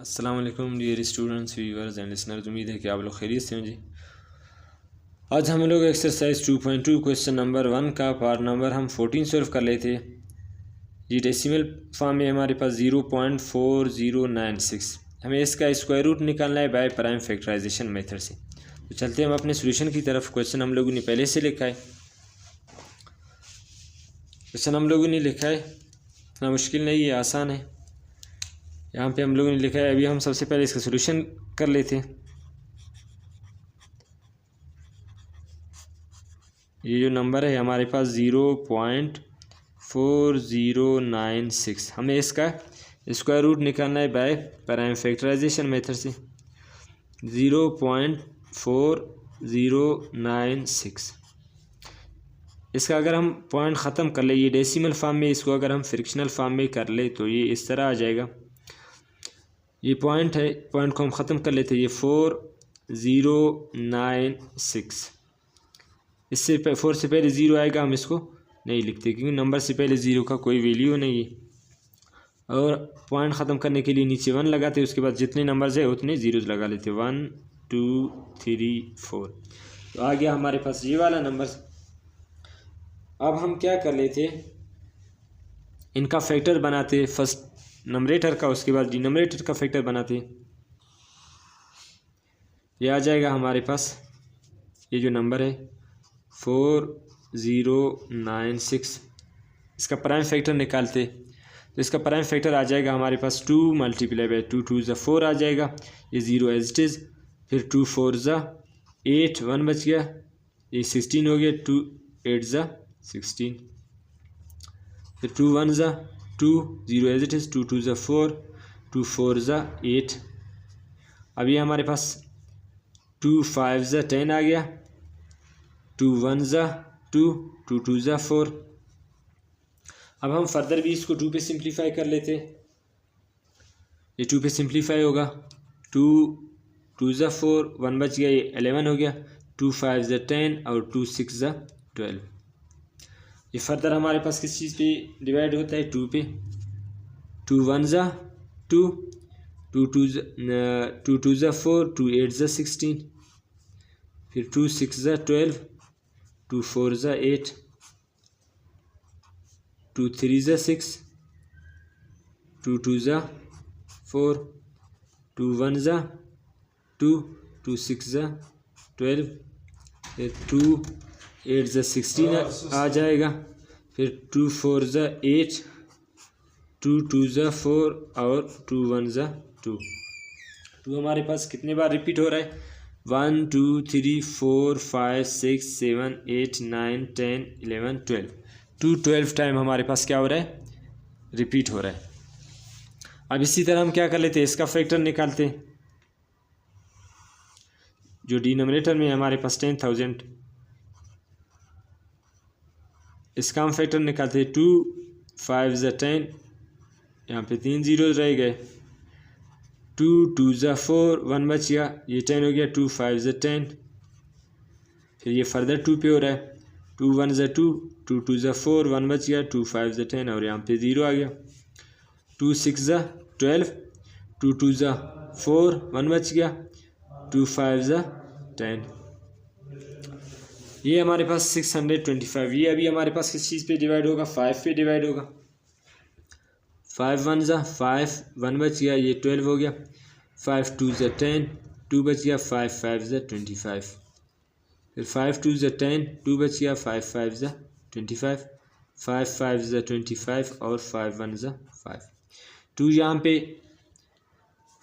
अस्सलाम वालेकुम dear students viewers and listeners. उम्मीद है कि आप लोग खैरियत से हों जी। आज हम लोग एक्सरसाइज 2.2 क्वेश्चन नंबर 1 का पार्ट नंबर हम 14 सॉल्व कर लेते। ये डेसिमल फॉर्म में हमारे पास 0.4096, हमें इसका स्क्वायर रूट निकालना है बाय प्राइम फैक्टराइजेशन मेथड से। तो चलते हम अपने सोल्यूशन की तरफ। क्वेश्चन हम लोगों ने पहले से लिखा है, इतना मुश्किल नहीं है, आसान है। यहाँ पे हम लोगों ने लिखा है, अभी हम सबसे पहले इसका सोल्यूशन कर लेते हैं। ये जो नंबर है हमारे पास 0.4096, हमें इसका स्क्वायर रूट निकालना है बाय प्राइम फैक्टराइजेशन मेथड से। 0.4096 इसका अगर हम पॉइंट ख़त्म कर ले, ये डेसिमल फॉर्म में, इसको अगर हम फ्रिक्शनल फॉर्म में कर ले तो ये इस तरह आ जाएगा। ये पॉइंट है, पॉइंट को हम ख़त्म कर लेते हैं। ये 4096, इससे 4 से पहले ज़ीरो आएगा, हम इसको नहीं लिखते क्योंकि नंबर से पहले ज़ीरो का कोई वैल्यू नहीं है। और पॉइंट ख़त्म करने के लिए नीचे 1 लगाते, उसके बाद जितने नंबर्स है उतने ज़ीरोज़ लगा लेते, 1 2 3 4। तो आ गया हमारे पास ये वाला नंबर। अब हम क्या कर लेते, इनका फैक्टर बनाते, फर्स्ट नंबरेटर का, उसके बाद डिनोमिनेटर का फैक्टर बनाते। ये आ जाएगा हमारे पास, ये जो नंबर है 4096, इसका प्राइम फैक्टर निकालते तो इसका प्राइम फैक्टर आ जाएगा हमारे पास 2 मल्टीप्लाई बाई 2, 2 ज़ा 4 आ जाएगा, ये 0 एज इट इज़। फिर 2 4 ज़ा 8, 1 बच गया, ये 16 हो गया, 2 8 ज़ा 16, फिर 2 1 ज़ा 2, 0 एज इट इज़, 2 2 ज़ा 4, 2 4 ज़ा 8। अब ये हमारे पास 2 5 ज़ा 10 आ गया, 2 1 ज़ा 2, 2 2 ज़ा 4। अब हम फर्दर भी इसको 2 पे सिंप्लीफाई कर लेते, ये 2 पे सिंप्लीफाई होगा, 2 2 ज़ा 4, 1 बच गया, ये 11 हो गया, 2 5 ज़ा 10 और 2 6 ज़ा 12। ये फर्दर हमारे पास किस चीज़ पे डिवाइड होता है, 2 पे। 2 1 ज़ा 2, 2 2 ज़ा 4, 2 8 ज़ा 16, फिर 2 6 ज़ा 12, 2 4 ज़ा 8, 2 3 ज़ा 6, 2 2 ज़ा 4, 2 1 ज़ा 2, 2 6 ज़ा 12, फिर 2 8 ज़ा 16 आ जाएगा, फिर 2 4 ज़ा 8, 2 2 ज़ा 4 और 2 1 ज़ा 2। 2 हमारे पास कितने बार रिपीट हो रहा है, 1 2 3 4 5 6 7 8 9 10 11 12, 12 टाइम हमारे पास क्या हो रहा है, रिपीट हो रहा है। अब इसी तरह हम क्या कर लेते हैं, इसका फैक्टर निकालते हैं। जो डिनोमिनेटर में हमारे पास 10,000, इसका हम फैक्टर निकालते हैं। 2 5 ज़ा 10, यहाँ पे 3 ज़ीरो रह गए, 2 2 ज़ा 4, 1 बच गया, ये 10 हो गया, 2 5 ज़ा 10, फिर ये फर्दर 2 पे हो रहा है, 2 1 ज़ा 2, 2 2 ज़ा 4, 1 बच गया, 2 5 ज़ा 10 और यहाँ पे 0 आ गया, 2 6 ज़ा 12, 2 2 ज़ा 4, 1 बच गया, 2 5 ज़ा 10। ये हमारे पास 625। ये अभी हमारे पास किस चीज़ पे डिवाइड होगा, 5 पे डिवाइड होगा। 5 1 ज़ा 5, 1 बच गया, ये 12 हो गया, 5 2 ज़ा 10, 2 बच गया, 5 5 ज़ा 25, फिर 5 2 ज़ा 10, 2 बच गया, 5 5 ज़ा 25, 5 5 ज़ा 25 और 5 1 ज़ा 5। 2 यहाँ पे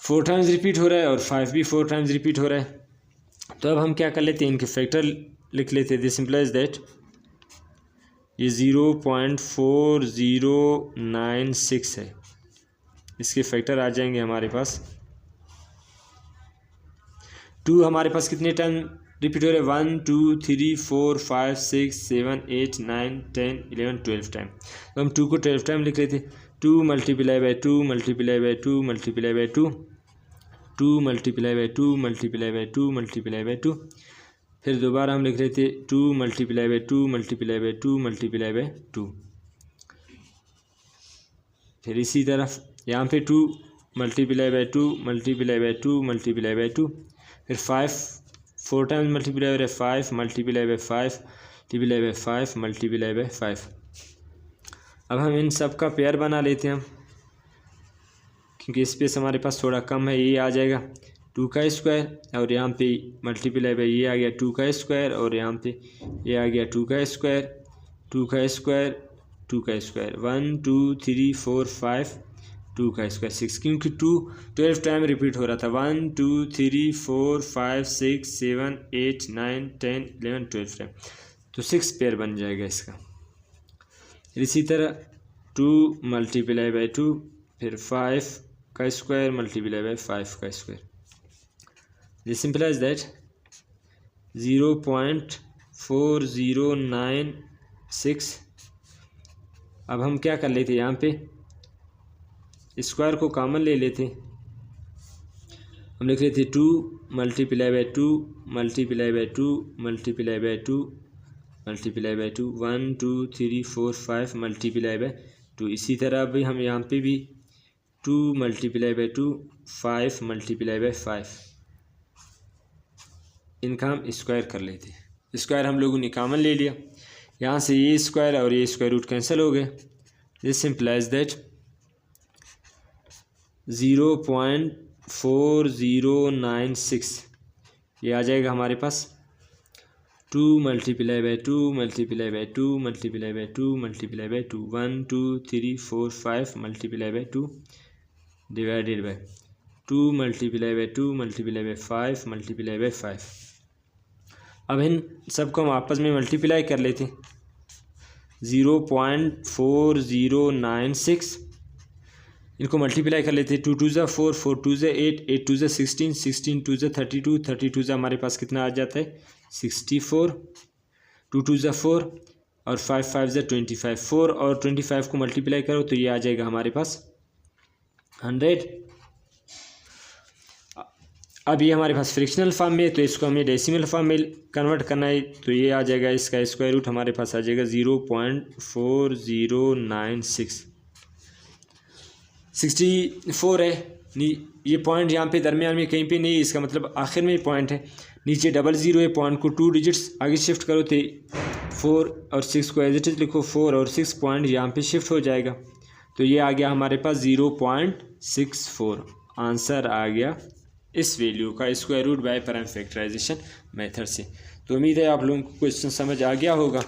4 टाइम्स रिपीट हो रहा है और 5 भी 4 टाइम्स रिपीट हो रहा है। तो अब हम क्या कर लेते हैं, इनके फैक्टर लिख लेते हैं। दिस इम्प्लाइज दैट ये 0.4096 है, इसके फैक्टर आ जाएंगे हमारे पास। 2 हमारे पास कितने टाइम रिपीट हो रहे हैं, 1 2 3 4 5 6 7 8 9 10 11 12 टाइम। तो हम 2 को 12 टाइम लिख लेते। 2 multiply by 2 multiply by 2 multiply by 2, 2 multiply by 2 multiply by 2 multiply by 2, फिर दोबारा हम लिख रहे थे 2 multiply by 2 multiply by 2 multiply by 2। फिर इसी तरफ यहाँ पे 2 multiply by 2 multiply by 2 multiply by 2, फिर 5 4 times multiply by 5 multiply by 5 multiply by 5 multiply by 5। अब हम इन सब का पेयर बना लेते हैं क्योंकि स्पेस हमारे पास थोड़ा कम है। ये आ जाएगा 2 का स्क्वायर और यहाँ पे मल्टीप्लाई बाई ये आ गया 2 का स्क्वायर और यहाँ पे ये आ गया 2 का स्क्वायर 2 का स्क्वायर 2 का स्क्वायर 1 2 3 4 5 2 का स्क्वायर 6, क्योंकि 2 12 टाइम रिपीट हो रहा था। 1 2 3 4 5 6 7 8 9 10 11 12 टाइम, तो 6 पेयर बन जाएगा इसका। इसी तरह 2 मल्टीप्लाई बाई 2 फिर 5 का स्क्वायर मल्टीप्लाई बाई 5 का स्क्वायर। This सिंपलाइज that 0.4096। अब हम क्या कर लेते, यहाँ पे स्क्वायर को कॉमन ले लेते, हम लिख लेते 2 multiply by 2 multiply by 2 multiply by 2 multiply by 2 1 2 3 4 5 multiply by 2। इसी तरह अभी हम यहाँ पे भी 2 मल्टीप्लाई बाई 2 5 मल्टीप्लाई बाई 5, इनका हम स्क्वायर कर लेते। स्क्वायर हम लोगों ने कॉमन ले लिया, यहाँ से ये स्क्वायर और ये स्क्वायर रूट कैंसिल हो गए। दिस सिंप्लाइज दैट 0.4096 ये आ जाएगा हमारे पास 2 multiply by 2 multiply by 2 multiply by 2 multiply by 2 1 2 3 4 5 multiply by 2 divided by 2 multiply by 2 multiply by 5 multiply by 5। अब इन सबको हम आपस में मल्टीप्लाई कर लेते हैं। 0.4096 इनको मल्टीप्लाई कर लेते हैं। 2 2 4 4 2 8 8 2 16 16 2 32 32 हमारे पास कितना आ जाता है 64 2 2 4 और 5 5 25 4 और 25 को मल्टीप्लाई करो तो ये आ जाएगा हमारे पास 100। अब ये हमारे पास फ्रैक्शनल फॉर्म में है तो इसको हमें डेसिमल फॉर्म में कन्वर्ट करना है, तो ये आ जाएगा इसका स्क्वायर रूट हमारे पास आ जाएगा 0.4096। 64 है, ये पॉइंट यहाँ पे दरमियान में कहीं पे नहीं है, इसका मतलब आखिर में पॉइंट है। नीचे 00 है, पॉइंट को 2 डिजिट्स आगे शिफ्ट करो तो 4 और 6 को एज इट इज़ लिखो, 4 और 6 पॉइंट यहाँ पे शिफ्ट हो जाएगा, तो ये आ गया हमारे पास 0.64। आंसर आ गया इस वैल्यू का square root by prime factorisation method से। तो उम्मीद है आप लोगों को क्वेश्चन समझ आ गया होगा।